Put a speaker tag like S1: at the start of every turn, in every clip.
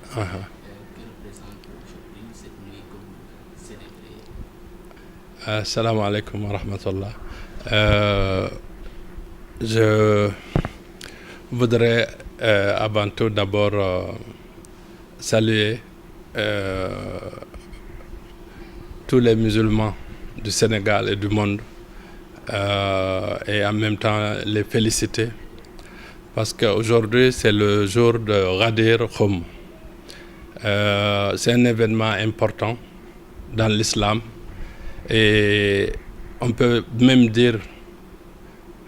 S1: Uh-huh.
S2: Que représente aujourd'hui cette nuit que vous célébrez?
S1: Assalamu alaikum wa rahmatullah. Euh, je voudrais avant tout d'abord saluer euh, tous les musulmans du Sénégal et du monde et en même temps les féliciter parce qu'aujourd'hui c'est le jour de Ghadir Khoum. C'est un événement important dans l'islam et on peut même dire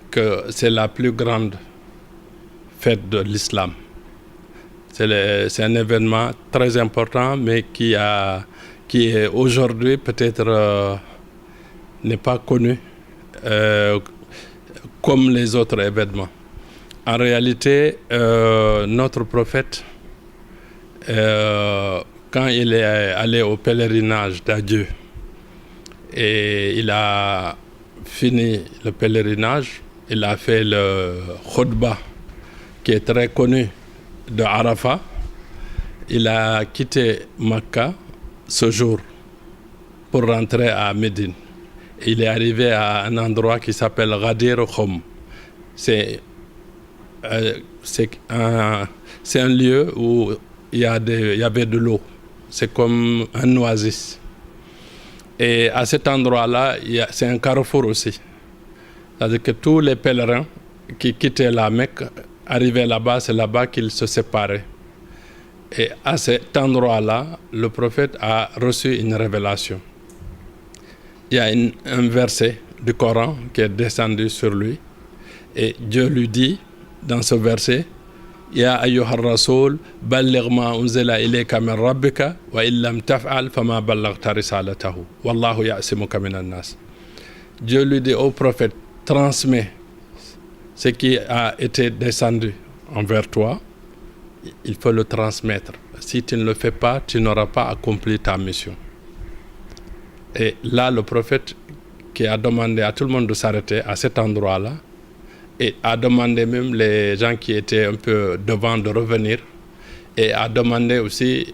S1: que c'est la plus grande fête de l'islam. C'est un événement très important mais qui est aujourd'hui peut-être n'est pas connu comme les autres événements. En réalité, notre prophète, quand il est allé au pèlerinage d'adieu et il a fini le pèlerinage, il a fait le khutbah qui est très connu de Arafat. Il a quitté Makka ce jour pour rentrer à Médine. Il est arrivé à un endroit qui s'appelle Ghadir Khoum. C'est un lieu où il y avait de l'eau. C'est comme un oasis. Et à cet endroit-là, c'est un carrefour aussi. C'est-à-dire que tous les pèlerins qui quittaient la Mecque arrivaient là-bas, c'est là-bas qu'ils se séparaient. Et à cet endroit-là, le prophète a reçu une révélation. Il y a un verset du Coran qui est descendu sur lui. Et Dieu lui dit, dans ce verset, Ya ayyuhar rasoul, balligh ma unzila ilayka min rabbika, wa illam taf'al fama ballaghta risalatahu. Wallahu ya'simuka minan nas. Dieu lui dit au prophète, transmets ce qui a été descendu envers toi, il faut le transmettre. Si tu ne le fais pas, tu n'auras pas accompli ta mission. Et là, le prophète qui a demandé à tout le monde de s'arrêter à cet endroit-là, et a demandé même les gens qui étaient un peu devant de revenir, et a demandé aussi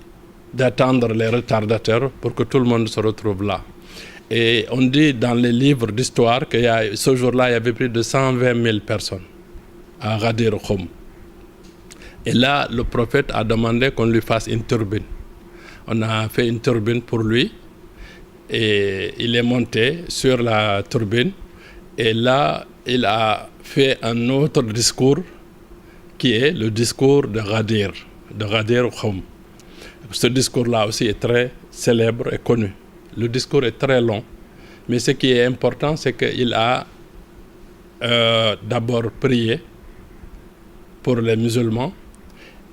S1: d'attendre les retardateurs pour que tout le monde se retrouve là. Et on dit dans les livres d'histoire que ce jour-là, il y avait plus de 120 000 personnes à Ghadir Khoum. Et là, le prophète a demandé qu'on lui fasse une turbine. On a fait une turbine pour lui et il est monté sur la turbine. Et là, il a fait un autre discours qui est le discours de Ghadir Khoum. Ce discours-là aussi est très célèbre et connu. Le discours est très long, mais ce qui est important, c'est qu'il a d'abord prié pour les musulmans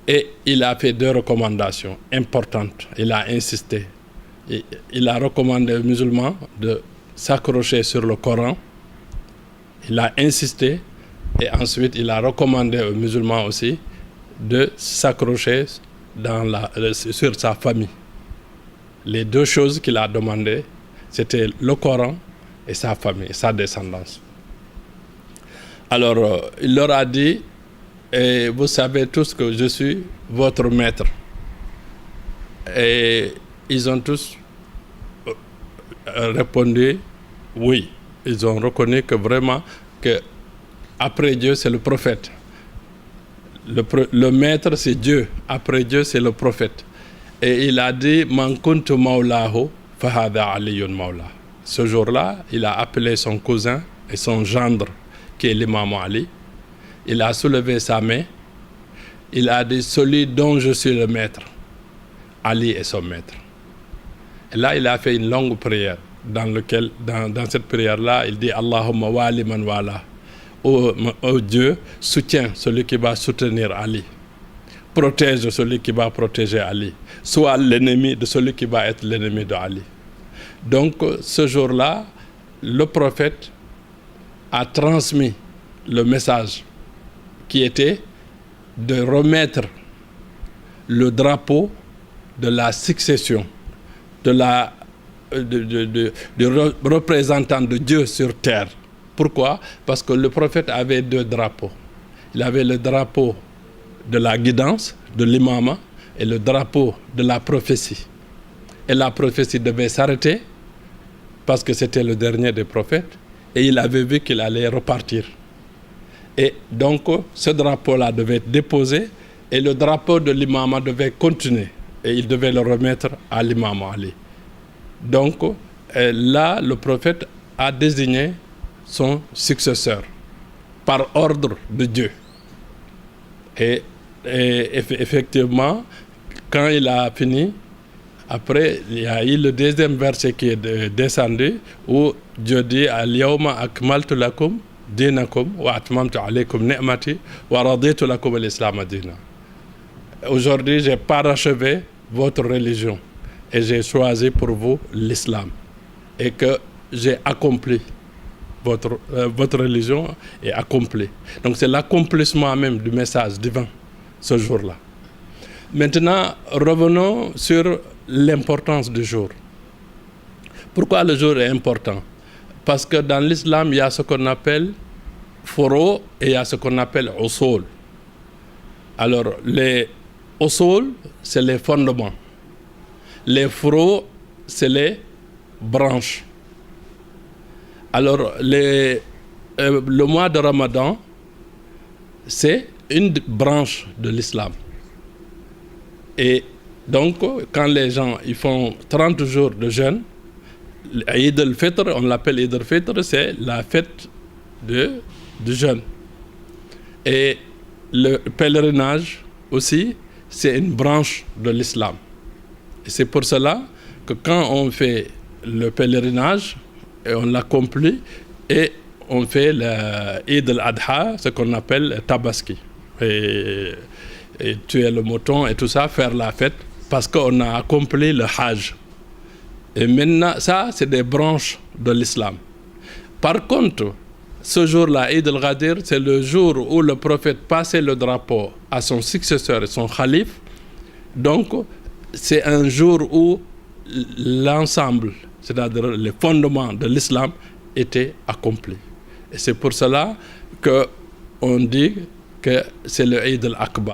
S1: et il a fait 2 recommandations importantes. Il a insisté. Il a recommandé aux musulmans de s'accrocher sur le Coran. Il a insisté et ensuite il a recommandé aux musulmans aussi de s'accrocher sur sa famille. Les 2 choses qu'il a demandées, c'était le Coran et sa famille, sa descendance. Alors, il leur a dit, et vous savez tous que je suis votre maître. Et ils ont tous répondu oui. Ils ont reconnu que vraiment, que après Dieu, c'est le prophète. Le maître, c'est Dieu. Après Dieu, c'est le prophète. Et il a dit, Man kuntu mawlahu, fahada aliyun mawla. Ce jour-là, il a appelé son cousin et son gendre, qui est l'imam Ali. Il a soulevé sa main. Il a dit, celui dont je suis le maître, Ali est son maître. Et là, il a fait une longue prière. Dans cette prière-là, il dit, Allahumma wali man wala. Ô Dieu, soutiens celui qui va soutenir Ali. Protège celui qui va protéger Ali. Sois l'ennemi de celui qui va être l'ennemi de Ali. Donc, ce jour-là, le prophète a transmis le message qui était de remettre le drapeau de la succession, du représentant de Dieu sur terre. Pourquoi? Parce que le prophète avait 2 drapeaux. Il avait le drapeau de la guidance, de l'imama, est le drapeau de la prophétie. Et la prophétie devait s'arrêter parce que c'était le dernier des prophètes et il avait vu qu'il allait repartir. Et donc, ce drapeau-là devait être déposé et le drapeau de l'imam devait continuer et il devait le remettre à l'imam Ali. Donc, là, le prophète a désigné son successeur par ordre de Dieu. Et effectivement, quand il a fini, après, il y a eu le deuxième verset qui est descendu où Dieu dit Al-yawma akmaltu lakum dinakum wa atmamtu alaykum ni'mati wa raditu lakum al-islam dina. Aujourd'hui, j'ai parachevé votre religion et j'ai choisi pour vous l'islam et que j'ai accompli votre religion est accomplie. Donc c'est l'accomplissement même du message divin ce jour-là. Maintenant, revenons sur l'importance du jour. Pourquoi le jour est important? Parce que dans l'islam, il y a ce qu'on appelle furu et il y a ce qu'on appelle usul. Alors, les usul, c'est les fondements. Les furu, c'est les branches. Alors, le mois de Ramadan, c'est une branche de l'islam. Et donc, quand les gens ils font 30 jours de jeûne, Eid al-Fitr, on l'appelle Eid al-Fitr, c'est la fête du jeûne. Et le pèlerinage aussi, c'est une branche de l'islam. Et c'est pour cela que quand on fait le pèlerinage, et on l'accomplit, et on fait l'Eid al-Adha, ce qu'on appelle Tabaski. Et tuer le mouton et tout ça, faire la fête, parce qu'on a accompli le Hajj. Et maintenant, ça, c'est des branches de l'islam. Par contre, ce jour-là, Eid al-Ghadir, c'est le jour où le prophète passait le drapeau à son successeur et son calife. Donc, c'est un jour où l'ensemble, c'est-à-dire les fondements de l'islam, étaient accomplis. Et c'est pour cela qu'on dit que c'est le Eid al-Akbar.